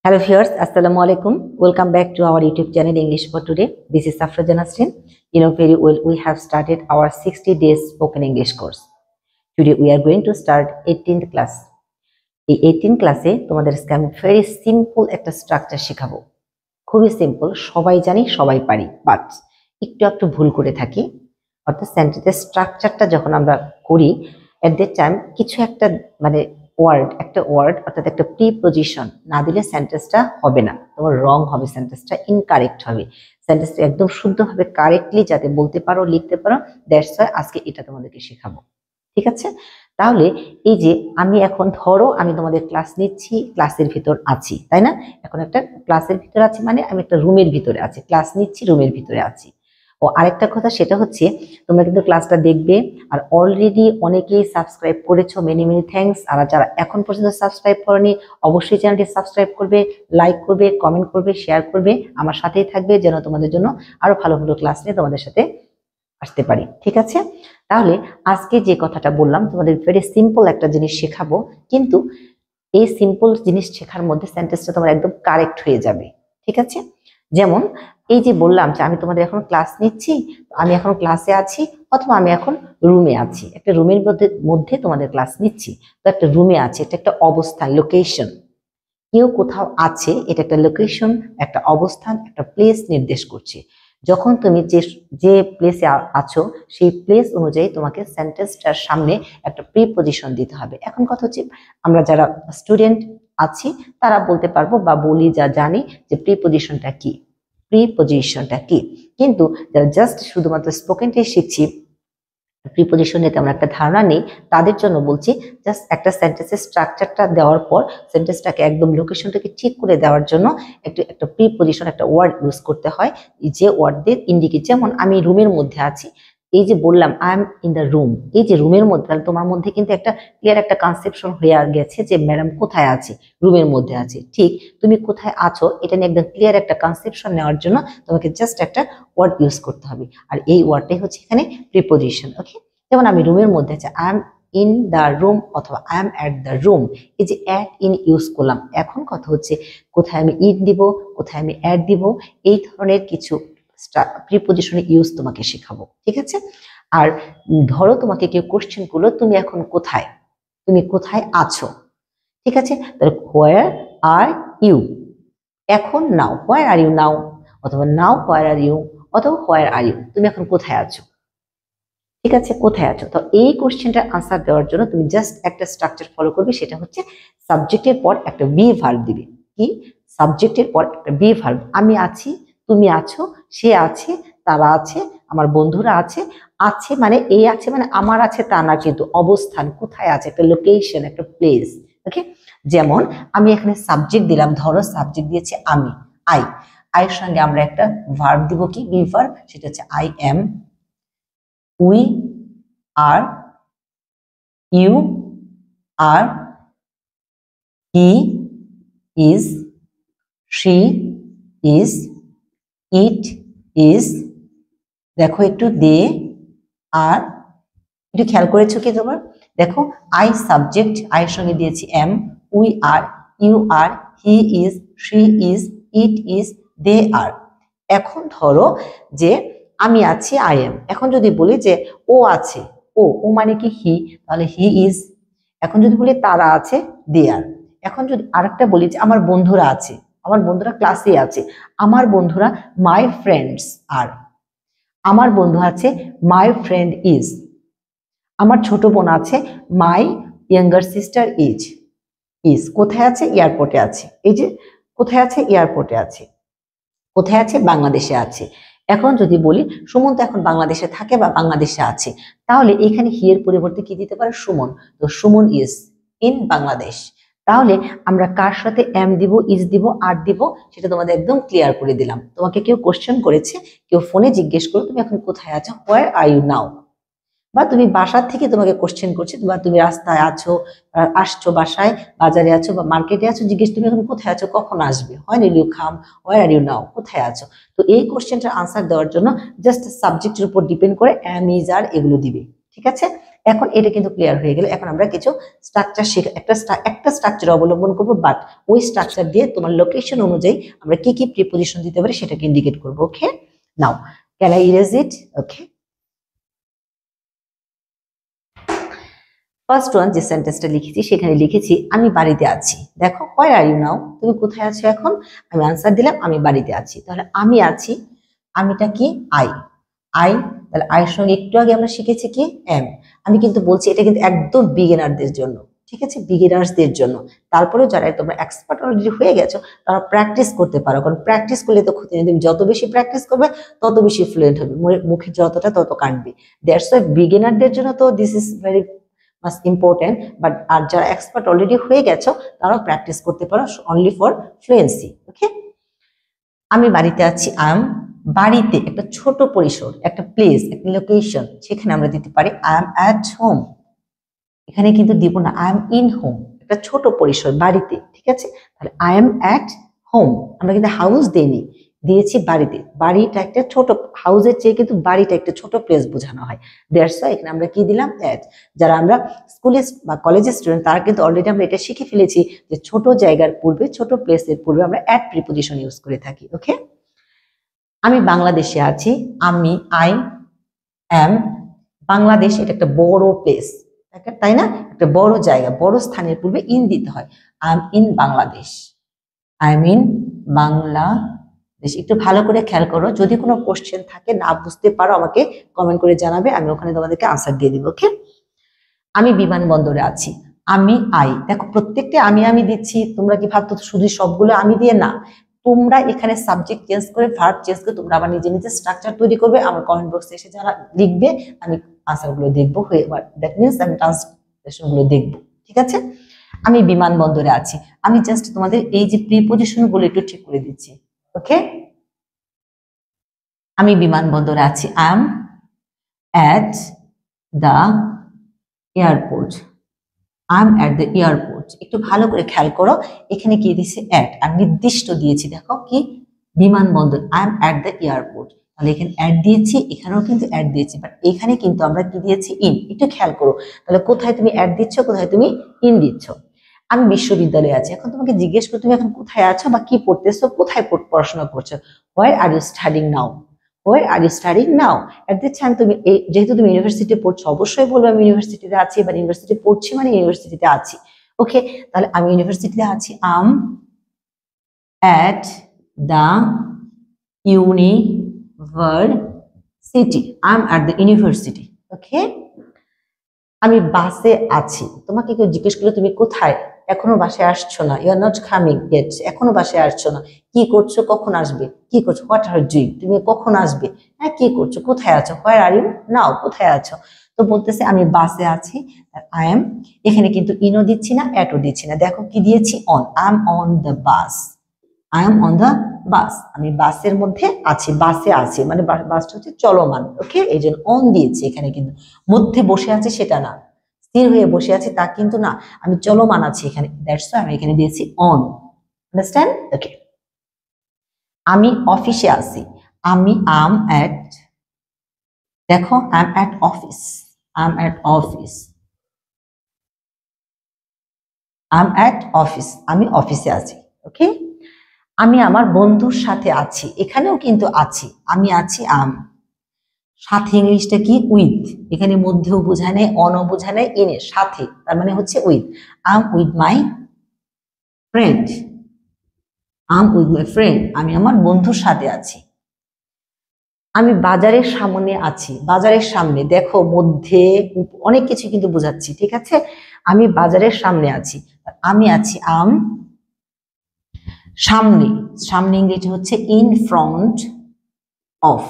Hello viewers, Assalamu alaikum. Welcome back to our YouTube channel English for Today. This is Safra Nasrin. You know very well we have started our 60 days spoken English course. Today we are going to start 18th class. এই 18 ক্লাসে তোমাদের আজকে আমি very simple একটা structure শেখাবো। খুবই simple, সবাই জানি, সবাই পারি, বাট একটু ভুল করে থাকি। অর্থাৎ সেন্টেন্সের স্ট্রাকচারটা যখন আমরা করি এট দ্যাট টাইম কিছু একটা একটা ওয়ার্ড অর্থাৎ একটা প্রিপজিশন না দিলে সেন্টেন্সটা হবে না, তোমার রং হবে, সেন্টেন্সটা ইনকারেক্ট হবে। সেন্টেন্সটা একদম শুদ্ধভাবে কারেক্টলি যাতে বলতে পারো, লিখতে পারো, দ্যাটস ওয়াই আজকে এটা তোমাদেরকে শেখাবো। ঠিক আছে, তাহলে এই যে আমি এখন ধরো আমি তোমাদের ক্লাস নিচ্ছি, ক্লাসের ভিতর আছি, তাই না? এখন একটা ক্লাসের ভিতর আছি মানে আমি একটা রুমের ভিতরে আছি, ক্লাস নিচ্ছি, রুমের ভিতরে আছি। ও আরেকটা কথা সেটা হচ্ছে তোমরা কিন্তু ক্লাসটা দেখবে আর অলরেডি অনেকেই সাবস্ক্রাইব করেছো, মেনি থ্যাঙ্কস। আর যারা এখন পর্যন্ত সাবস্ক্রাইব করনি অবশ্যই চ্যানেলটি সাবস্ক্রাইব করবে, লাইক করবে, কমেন্ট করবে, শেয়ার করবে, আমার সাথেই থাকবে যেন তোমাদের জন্য আরো ভালো ভালো ক্লাস নিয়ে তোমাদের সাথে আসতে পারি। ঠিক আছে, তাহলে আজকে যে কথাটা বললাম তোমাদের ভেরি সিম্পল একটা জিনিস শেখাবো, কিন্তু এই সিম্পল জিনিস শেখার মধ্যে সেন্টেন্সটা তোমার একদম কারেক্ট হয়ে যাবে। ঠিক আছে, যেমন এই যে বললাম যে আমি তোমাদের এখন ক্লাস নিচ্ছি, আমি এখন ক্লাসে আছি, অথবা আমি এখন রুমে আছি, একটা রুমের মধ্যে তোমাদের ক্লাস নিচ্ছি, তো একটা রুমে আছে, এটা একটা অবস্থান, লোকেশন। কেউ কোথাও আছে, এটা একটা লোকেশন, একটা অবস্থান, একটা প্লেস নির্দেশ করছে। যখন তুমি যে প্লেসে আছো সেই প্লেস অনুযায়ী তোমাকে সেন্টেন্সটার সামনে একটা প্রিপজিশন দিতে হবে। এখন কথা হচ্ছে আমরা যারা স্টুডেন্ট আছি তারা বলতে পারবো বা বলি, যা জানি যে প্রিপজিশনটা কি, কিন্তু যারা জাস্ট শুধুমাত্র স্পোকেনটাই শিখছি, প্রিপজিশন নিয়ে তেমন একটা ধারণা নেই, তাদের জন্য বলছি জাস্ট একটা সেন্টেন্সের স্ট্রাকচারটা দেওয়ার পর সেন্টেন্সটাকে একদম লোকেশনটাকে ঠিক করে দেওয়ার জন্য একটা প্রিপজিশন, একটা ওয়ার্ড ইউজ করতে হয়, যে ওয়ার্ডদের ইন্ডিকেট। যেমন আমি রুমের মধ্যে আছি, এই যে বললাম I am in the room, এই যে রুমের মধ্যে, তাহলে তোমার মধ্যে কিন্তু একটা ক্লিয়ার একটা কনসেপশন হয়ে গেছে যে ম্যাডাম কোথায় আছে, রুমের মধ্যে আছে। ঠিক তুমি কোথায় আছো এটা নিয়ে একদম ক্লিয়ার একটা কনসেপশন নেওয়ার জন্য তোমাকে জাস্ট একটা ওয়ার্ড ইউজ করতে হবে, আর এই ওয়ার্ডটাই হচ্ছে এখানে প্রিপজিশন। ওকে, যেমন আমি রুমের মধ্যে আছি, I am in the room অথবা I am at the room, এই যে অ্যাট ইন ইউজ করলাম। এখন কথা হচ্ছে কোথায় আমি ইন দিব, কোথায় আমি অ্যাট দিব, এই ধরনের কিছু প্রিপজিশনের ইউজ তোমাকে শেখাবো। ঠিক আছে, আর ধরো তোমাকে কেউ কোশ্চেন করলো তুমি এখন কোথায়, তুমি কোথায় আছো। ঠিক আছে, তাহলে হোয়ার আর ইউ, এখন নাও, হোয়ার আর ইউ নাও, অথবা নাও হোয়ার আর ইউ, অথবা হোয়ার আর ইউ, তুমি এখন কোথায় আছো। ঠিক আছে, কোথায় আছো। তো এই কোশ্চেনটার আনসার দেওয়ার জন্য তুমি জাস্ট একটা স্ট্রাকচার ফলো করবে, সেটা হচ্ছে সাবজেক্টের পর একটা বি ভার্ব দিবে। কি? সাবজেক্টের পর একটা বি ভার্ব। আমি আছি, তুমি আছো, সে আছে, তারা আছে, আমার বন্ধুরা আছে। আছে মানে এই আছে মানে আমার আছে তা না, কিন্তু অবস্থান, কোথায় আছে, একটা লোকেশন, একটা প্লেস। ওকে, যেমন আমি এখানে সাবজেক্ট দিলাম, ধরো সাবজেক্ট দিয়েছি আমি, আইয়ের সঙ্গে আমরা একটা ভার্ব দিব, কি বি ভার্ব, সেটা হচ্ছে I am, we are, you are, he is, she is, it is, দেখো একটু দে আর, একটু খেয়াল করেছো কি তোমার? দেখো আই সাবজেক্ট, আইয়ের সঙ্গে দিয়েছি am, we are, you are, he is, she is, it is, they are. এখন ধরো যে আমি আছি, আই এম। এখন যদি বলি যে ও আছে, ও মানে কি হি, তাহলে হি ইজ। এখন যদি বলি তারা আছে, দে আর। এখন যদি আরেকটা বলি যে আমার বন্ধুরা আছে, আমার বন্ধুরা ক্লাসে আছে, আমার বন্ধুরা মাই ফ্রেন্ডস আর, আমার বন্ধু আছে মাই ফ্রেন্ড ইজ, আমার ছোট বোন আছে মাই ইয়াঙ্গার সিস্টার ইজ। কোথায় আছে? এয়ারপোর্টে আছে। এই যে কোথায় আছে? এয়ারপোর্টে আছে। কোথায় আছে? বাংলাদেশে আছে। এখন যদি বলি সুমন তো এখন বাংলাদেশে থাকে বা বাংলাদেশে আছে, তাহলে এখানে হি এর পরিবর্তে কি দিতে পারে? সুমন। তো সুমন ইজ ইন বাংলাদেশ। তাহলে আমরা কার সাথে এম দিব, ইজ দিব, আর দিব, সেটা তোমাদের একদম ক্লিয়ার করে দিলাম। তোমাকে কেউ কোশ্চেন করেছে, কেউ ফোনে জিজ্ঞেস করো তুমি এখন কোথায় আছো, হোয়ার আর ইউ নাও, বা তুমি বাসার থেকে তোমাকে কোশ্চেন করছে, বা তুমি রাস্তায় আছো, আসছো, বাসায় বাজারে আছো বা মার্কেটে আছো, জিজ্ঞেস তুমি এখন কোথায় আছো, কখন আসবে, when will you come, where are you now, কোথায় আছো। তো এই কোশ্চেনটার আনসার দেওয়ার জন্য জাস্ট সাবজেক্টের উপর ডিপেন্ড করে এম, ইজ, আর এগুলো দিবে। ঠিক আছে, এখন এটা কিন্তু ক্লিয়ার হয়ে গেল। এখন আমরা কিছু স্ট্রাকচার শিখে একটা স্ট্রাকচার অবলম্বন করব, বাট ওই স্ট্রাকচার দিয়ে তোমার লোকেশন অনুযায়ী আমরা কি কি প্রিপোজিশন দিতে পারি সেটাকে ইন্ডিকেট করব। Okay, now can I erase it? Okay, first one যে সেন্টেন্সটা লিখেছি সেখানে লিখেছি আমি বাড়িতে আছি। দেখো, হোয়ার আর ইউ নাও, তুমি কোথায় আছো এখন? আমি আনসার দিলাম আমি বাড়িতে আছি। তাহলে আমি আছি, আমিটা কি? আই। আই, তাহলে আয়ের সঙ্গে একটু আগে আমরা শিখেছি কি? এম। আমি কিন্তু বলছি এটা কিন্তু একদম বিগিনারদের জন্য, ঠিক আছে, বিগিনার্সদের জন্য। তারপরেও যারা তোমরা এক্সপার্ট অলরেডি হয়ে গেছো তারা প্র্যাকটিস করতে পারো, কারণ প্র্যাকটিস করলে তো ক্ষতি নেই। তুমি যত বেশি প্র্যাকটিস করবে তত বেশি ফ্লুয়েন্ট হবে, মুখে যতটা তত কাটবে। দ্যাটস ওয়াই বিগিনারদের জন্য তো this is very much important, but আর যারা এক্সপার্ট অলরেডি হয়ে গেছো তারাও প্র্যাকটিস করতে পারো অনলি ফর ফ্লুয়েন্সি। ওকে, আমি বাড়িতে আছি, আই এম। বাড়িতে একটা ছোট পরিসর, একটা প্লেস, একটা লোকেশন, সেখানে আমরা দিতে পারি আই এম অ্যাট হোম। এখানে কিন্তু দিব না আই এম ইন হোম, একটা ছোট পরিসর বাড়িতে, ঠিক আছে। তাহলে আই এম অ্যাট হোম, আমরা কিন্তু হাউস দেইনি, দিয়েছি বাড়িতে। বাড়িটা একটা ছোট, হাউসের চেয়ে কিন্তু বাড়িটা একটা ছোট প্লেস বোঝানো হয়। দ্যাটস ওয়াই এখানে আমরা কি দিলাম? অ্যাট। যারা আমরা স্কুলে বা কলেজের স্টুডেন্ট তারা কিন্তু অলরেডি আমরা এটা শিখে ফেলেছি যে ছোট জায়গার পূর্বে, ছোট প্লেসের পূর্বে আমরা অ্যাট প্রিপোজিশন ইউজ করে থাকি। ওকে, আমি বাংলাদেশে আছি, আমি আই এম। বাংলাদেশ এটা একটা বড় প্লেস, তাই না? একটা বড় জায়গা, বড় স্থানের পূর্বে ইন দিতে হয়। I am in Bangladesh, I am in Bangladesh. একটু ভালো করে খেয়াল করো, যদি কোনো কোশ্চেন থাকে না বুঝতে পারো আমাকে কমেন্ট করে জানাবে, আমি ওখানে তোমাদেরকে আনসার দিয়ে দিব। ওকে, আমি বিমানবন্দরে আছি, আমি আই। দেখো প্রত্যেকটা আমি দিচ্ছি, তোমরা কি ভাবতো শুধু সবগুলো আমি দিয়ে? না, তোমরা এখানে সাবজেক্ট চেঞ্জ করে, ভার্ব চেঞ্জ করে তোমরা আবার নিজে নিজে স্ট্রাকচার তৈরি করবে। আমার কমেন্ট বক্সে এসে যারা লিখবে আমি আনসারগুলো দেখবো, দ্যাট মিনস আমি ট্রান্সলেশনগুলো দেখবো, ঠিক আছে। আমি বিমানবন্দরে আছি, আমি জাস্ট তোমাদের এই যে প্রিপোজিশন গুলো একটু ঠিক করে দিচ্ছি। ওকে, আমি বিমানবন্দরে আছি, I am at the airport, I am at the airport. একটু ভালো করে খেয়াল করো, এখানে কি দিয়েছে? অ্যাট, আর নির্দিষ্ট দিয়েছি, দেখো কি? বিমানবন্দর, I am at the airport. তাহলে এখানে অ্যাড দিয়েছি, এখানেও কিন্তু অ্যাড দিয়েছি, বাট এখানে কিন্তু আমরা কি দিয়েছি? ইন। একটু খেয়াল করো, তাহলে কোথায় তুমি অ্যাড দিচ্ছ, কোথায় তুমি ইন দিচ্ছ। আমি বিশ্ববিদ্যালয়ে আছি, এখন তোমাকে জিজ্ঞেস করো তুমি এখন কোথায় আছো বা কি পড়তেছো, কোথায় পড়াশোনা করছো। Where are you studying now, where are you studying now. At this time তুমি যেহেতু তুমি ইউনিভার্সিটি পড়ছো অবশ্যই বলবে আমি ইউনিভার্সিটিতে আছি, বা ইউনিভার্সিটি পড়ছি মানে ইউনিভার্সিটিতে আছি। ওকে, তাহলে আমি ইউনিভার্সিটিতে আছি, am at the university, I am at the university. Okay, আমি বাসে আছি, তোমাকে কেউ জিজ্ঞেস করলে তুমি কোথায়, এখনো বাসায় আসছো না, you are not coming yet, এখনো বাসায় আসছো না, কি করছো, কখন আসবে, কি করছো, হোয়াট আর ডুইং, তুমি কখন আসবে, হ্যাঁ কি করছো, কোথায় আছো, হোয়ার আর ইউ নাও, কোথায় আছো। তো বলতেছে আমি বাসে আছি, আই এম। এখানে কিন্তু ইনও দিচ্ছি না, অ্যাটও দিচ্ছি না, দেখো কি দিয়েছি? On, I am on the bus, I am on the bus, আমি বাসের মধ্যে আছি, বাসে আছি, মানে বাসটা হচ্ছে চলমান। ওকে, এই জন্য অন দিয়েছি। এখানে কিন্তু মধ্যে বসে আছে সেটা না, স্থির হয়ে বসে আছি তা কিন্তু না, আমি চলমান আছি এখানে, দ্যাটস ওয়াই আমি এখানে দিয়েছি অন। আন্ডারস্ট্যান্ড? ওকে, আমি অফিসে আছি, আমি আম অ্যাট, দেখো I am at office, I am at office, I am at office, আমি অফিসে আছি। ওকে, আমি আমার বন্ধুর সাথে আছি, এখানেও কিন্তু আছি, আমি আছি আম। সাথে ইংলিশটা কি? উইথ। এখানে মধ্যেও বোঝায় নাই, অনও বোঝায় নাই, ইনের সাথে, তার মানে হচ্ছে with. I'm with my friend, I'm with my friend, আমি আমার বন্ধুর সাথে আছি। আমি বাজারের সামনে আছি, বাজারের সামনে, দেখো মধ্যে অনেক কিছু কিন্তু বোঝাচ্ছি, ঠিক আছে। আমি বাজারের সামনে আছি, আমি আছি আম সামনে, সামনে ইংরেজি হচ্ছে ইন ফ্রন্ট অফ,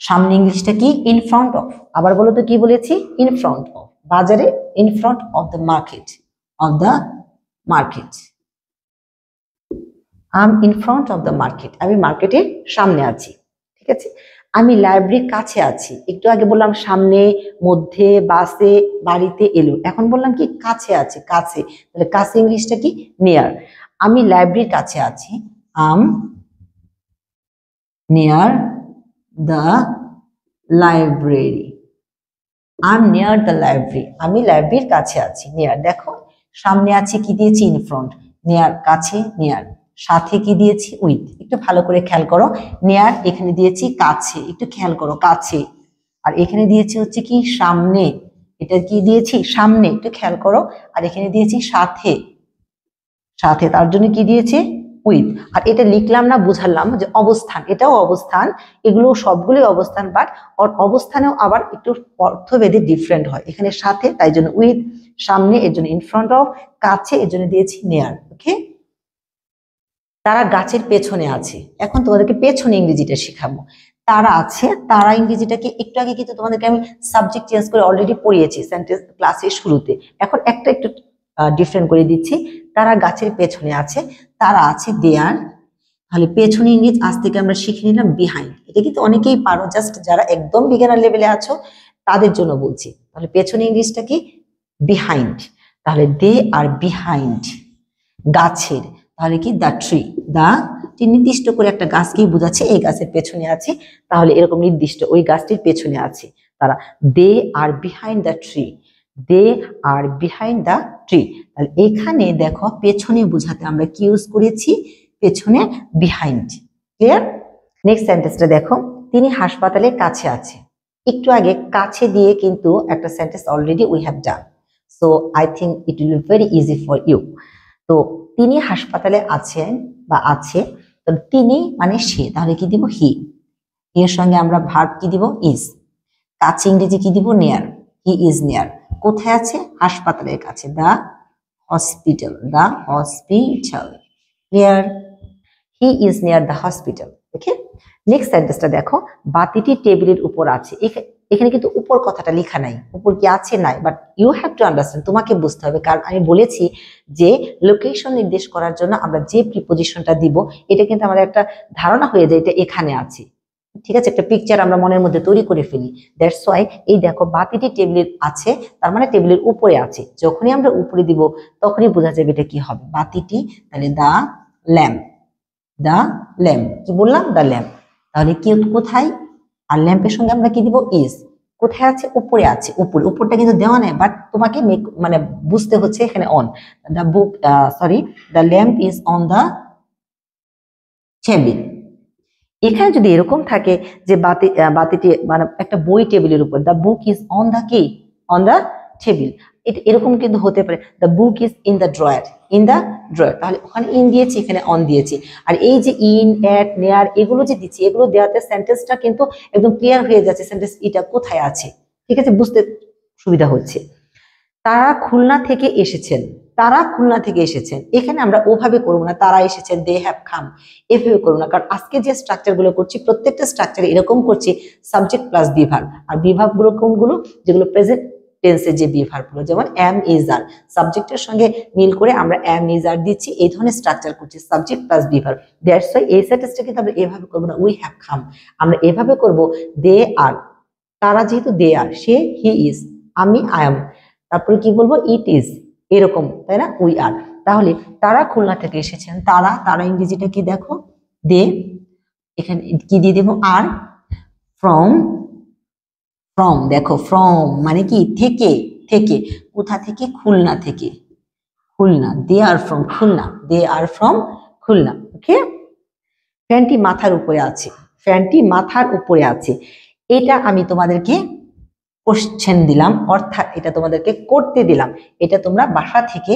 সামনে ইংলিশটা কি? In front of. আবার বলো তো কি বলেছি? ইন ফ্রন্ট অফ, বাজারে, in front of the market, of the market, I'm in front of the market, আমি মার্কেটের সামনে আছি, ঠিক আছে। আমি লাইব্রেরির কাছে আছি, একটু আগে বললাম সামনে, মধ্যে, বাসে, বাড়িতে, এলো, এখন বললাম কি? কাছে আছে, কাছে, তাহলে কাছে ইংলিশটা কি? নিয়ার। আমি লাইব্রেরির কাছে আছি, am near the library, I am near the library, আমি লাইব্রেরির কাছে আছি। নিয়ার দেখো সামনে আছে কি দিয়েছি ইন ফ্রন্ট, নিয়ার কাছে, নিয়ার সাথে কি দিয়েছি উইথ, একটু ভালো করে খেয়াল করো। নিয়ার এখানে দিয়েছি কাছে, একটু খেয়াল করো কাছে, আর এখানে দিয়েছি হচ্ছে কি সামনে, এটা কি দিয়েছি সামনে, একটু খেয়াল করো। আর এখানে দিয়েছি সাথে, সাথে তার জন্য কি দিয়েছে উইথ। আর এটা লিখলাম না, বুঝালাম যে অবস্থান, এটাও অবস্থান, এগুলো সবগুলোই অবস্থান, বাট অবস্থানেও আবার একটু অর্থভেদে ডিফারেন্ট হয়। এখানে সাথে তাই জন্য উইথ, সামনে এর জন্য ইন ফ্রন্ট অফ, কাছে এর জন্য দিয়েছি নিয়ার। ওকে, তারা গাছের পেছনে আছে। এখন তোমাদেরকে পেছনে ইংরেজিটা শেখাবো। তারা আছে, তারা ইংরেজিটাকে একটু আগে কিন্তু তোমাদেরকে আমি সাবজেক্ট চেঞ্জ করে অলরেডি পড়িয়েছি সেন্টেন্স ক্লাসের শুরুতে। এখন একটা একটু ডিফারেন্ট করে দিচ্ছি। তারা গাছের পেছনে আছে, তারা আছে দেয়ার, তাহলে পেছনে ইংরেজি আজ থেকে আমরা শিখে নিলাম বিহাইন্ড। এটা কিন্তু অনেকেই পারো, জাস্ট যারা একদম বিগিনার লেভেলে আছো তাদের জন্য বলছি। তাহলে পেছনে ইংরেজিটা কি বিহাইন্ড, তাহলে দে আর বিহাইন্ড গাছের, তাহলে কি দ্য ট্রি, দা নির্দিষ্ট করে একটা গাছকেই বোঝাচ্ছে এই গাছের পেছনে আছে, তাহলে এরকম নির্দিষ্ট ওই গাছটির পেছনে আছে তারা। They are behind the tree, they are behind the tree. তাহলে এখানে দেখো পেছনে বোঝাতে আমরা কি ইউজ করেছি, পেছনে বিহাইন্ড। ক্লিয়ার? নেক্সট সেন্টেন্সটা দেখো, তিনি হাসপাতালের কাছে আছে। একটু আগে কাছে দিয়ে কিন্তু একটা sentence already we have done, so I think it will be very easy for you. তো তিনি হাসপাতালে আছেন বা আছে, তো তিনি মানে সে, তাহলে কি দিব হি, এর সঙ্গে আমরা ভার্ব কি দিব ইজ, কাছে ইংরেজি কি দিব নেয়ার, হি ইজ নেয়ার। কোথায় আছে? হাসপাতালের কাছে, the hospital, the hospital. Clear? He is near the hospital. Okay, next সেন্টেন্সটা দেখো, বাতিটি টেবিলের উপর আছে। এখানে কিন্তু উপর কথাটা লেখা নাই, উপর কি আছে নাই, but you have to understand, তোমাকে বুঝতে হবে। কারণ আমি বলেছি যে লোকেশন নির্দেশ করার জন্য আমরা যে প্রিপোজিশনটা দিব, এটা কিন্তু আমাদের একটা ধারণা হয়ে যায় এটা এখানে আছে। ঠিক আছে, একটা পিকচার আমরা মনের মধ্যে তৈরি করে ফেলি। দ্যাটস ওয়াই এই দেখো বাতিটি টেবিলের আছে, তার মানে টেবিলের উপরে আছে। যখনই আমরা উপরে দিব তখনই বোঝা যাবে এটা কি হবে, বাতিটি, তাহলে দা ল্যাম্প, দা ল্যাম্প, কি বললাম দা ল্যাম্প। তাহলে কি কোথায়, আর ল্যাম্পের সঙ্গে আমরা কি দিব ইজ, কোথায় আছে উপরে আছে, উপরে, উপরটা কিন্তু দেওয়া নেই, বাট তোমাকে মানে বুঝতে হচ্ছে এখানে on. The book, sorry, the lamp is on the table. এখানে যদি এরকম থাকে যে বাতিটি মানে একটা বই টেবিলের উপর, the book is on the কি, অন দা টেবিল, এরকম কিন্তু হতে পারে the book is in the drawer, in the drawer, তাহলে ওখানে ইন দিয়েছি, এখানে অন দিয়েছি। আর এই যে ইন, এট, নেয়ার এগুলো যে দিচ্ছি, এগুলো দেওয়াতে সেন্টেন্সটা কিন্তু একদম ক্লিয়ার হয়ে যাচ্ছে সেন্টেন্স এটা কোথায় আছে। ঠিক আছে, বুঝতে সুবিধা হচ্ছে। তারা খুলনা থেকে এসেছেন, তারা খুলনা থেকে এসেছেন, এখানে আমরা ওভাবে করবো না, তারা এসেছেন, দে হ্যাভ কাম, এভাবে করবো না। কারণ আজকে যে স্ট্রাকচার গুলো করছি প্রত্যেকটা স্ট্রাকচার এরকম করছি, সাবজেক্ট প্লাস বি ভার্ব। আর বি ভার্ব গুলো কোনগুলো, যেগুলো প্রেজেন্ট টেন্সের যে বি ভার্ব গুলো, যেমন এম ইজ আর, সাবজেক্টের সঙ্গে মিল করে আমরা এম ইজ আর দিচ্ছি, এই ধরনের স্ট্রাকচার করছি, subject plus be verb. That's why এই সেন্টেন্সটা কিন্তু আমরা এভাবে করবো না, উই হ্যাভ কাম, আমরা এভাবে করবো দে আর, তারা যেহেতু দে আর, সে হি ইজ, আমি আই এম, তারপরে কি বলবো ইট ইজ, এরকম, তাই না, উই আর। তাহলে তারা খুলনা থেকে এসেছেন, তারা, তারা ইংরেজিটা কি দেখো দে, এখানে কি দিয়ে দেবো আর, ফ্রম, ফ্রম দেখো ফ্রম মানে কি থেকে, থেকে, কোথা থেকে, খুলনা থেকে, Khulna, they are from Khulna, they are from Khulna. Okay, ফ্যানটি মাথার উপরে আছে, ফ্যানটি মাথার উপরে আছে, এটা আমি তোমাদেরকে কোশ্চেন দিলাম, অর্থাৎ এটা তোমাদেরকে করতে দিলাম, এটা তোমরা বাসা থেকে,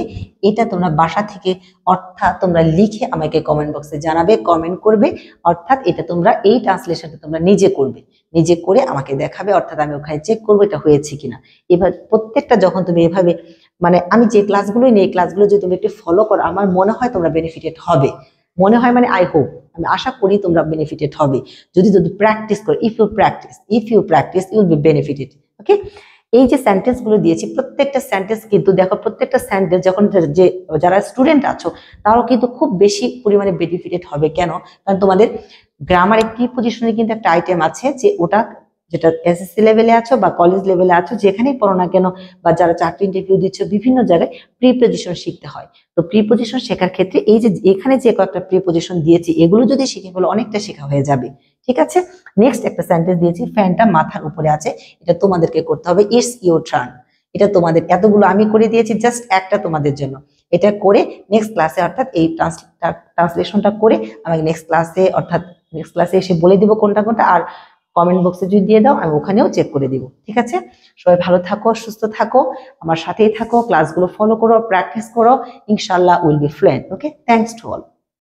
এটা তোমরা বাসা থেকে অর্থাৎ তোমরা লিখে আমাকে কমেন্ট বক্সে জানাবে, কমেন্ট করবে, অর্থাৎ এটা তোমরা এই ট্রান্সলেশনটা তোমরা নিজে করবে, নিজে করে আমাকে দেখাবে, অর্থাৎ আমি ওখানে চেক করবো এটা হয়েছে কিনা। এবার প্রত্যেকটা যখন তুমি এভাবে মানে আমি যে ক্লাসগুলোই নেই, ক্লাসগুলো যদি তুমি একটু ফলো করো, আমার মনে হয় তোমরা বেনিফিটেড হবে, মনে হয় মানে আই হোপ, আমি আশা করি তোমরা বেনিফিটেড হবে যদি যদি প্র্যাকটিস করো। If you practice you will be benefited. Okay, এই যে সেন্টেন্স গুলো দিয়েছি প্রত্যেকটা সেন্টেন্স কিন্তু দেখো, প্রত্যেকটা সেন্টেন্স যখন যে যারা স্টুডেন্ট আছো তারাও কিন্তু খুব বেশি পরিমাণে বেনিফিটেড হবে। কেন? কারণ তোমাদের গ্রামার প্রিপজিশনে কিন্তু একটা আইটেম আছে, যে ওটা যেটা এসএসসি লেভেলে আছো বা কলেজ লেভেলে আছো, যেখানেই পড়ো না কেন, বা যারা চাকরি ইন্টারভিউ দিচ্ছ, বিভিন্ন জায়গায় প্রিপজিশন শিখতে হয়। তো প্রিপজিশন শেখার ক্ষেত্রে এই যে এখানে যে কয়েকটা প্রিপজিশন দিয়েছি, এগুলো যদি শিখে ফেলো অনেকটা শেখা হয়ে যাবে। ঠিক আছে। নেক্সট একটা সেন্টেন্স দিয়েছি, ফ্যানটা মাথার উপরে আছে। এটা তোমাদেরকে করতে হবে, ইটস ইউর টার্ন। এটা তোমাদের, এতগুলো আমি করে দিয়েছি, জাস্ট একটা তোমাদের জন্য। এটা করে নেক্সট ক্লাসে, অর্থাৎ এই ট্রান্সলেশনটা করে আমাকে নেক্সট ক্লাসে এসে বলে দিব কোনটা কোনটা, আর কমেন্ট বক্সে যদি দিয়ে দাও আমি ওখানেও চেক করে দিব। ঠিক আছে, সবাই ভালো থাকো, সুস্থ থাকো, আমার সাথেই থাকো, ক্লাসগুলো ফলো করো, প্র্যাকটিস করো, ইনশাআল্লাহ will be fluent. Okay, thanks to all.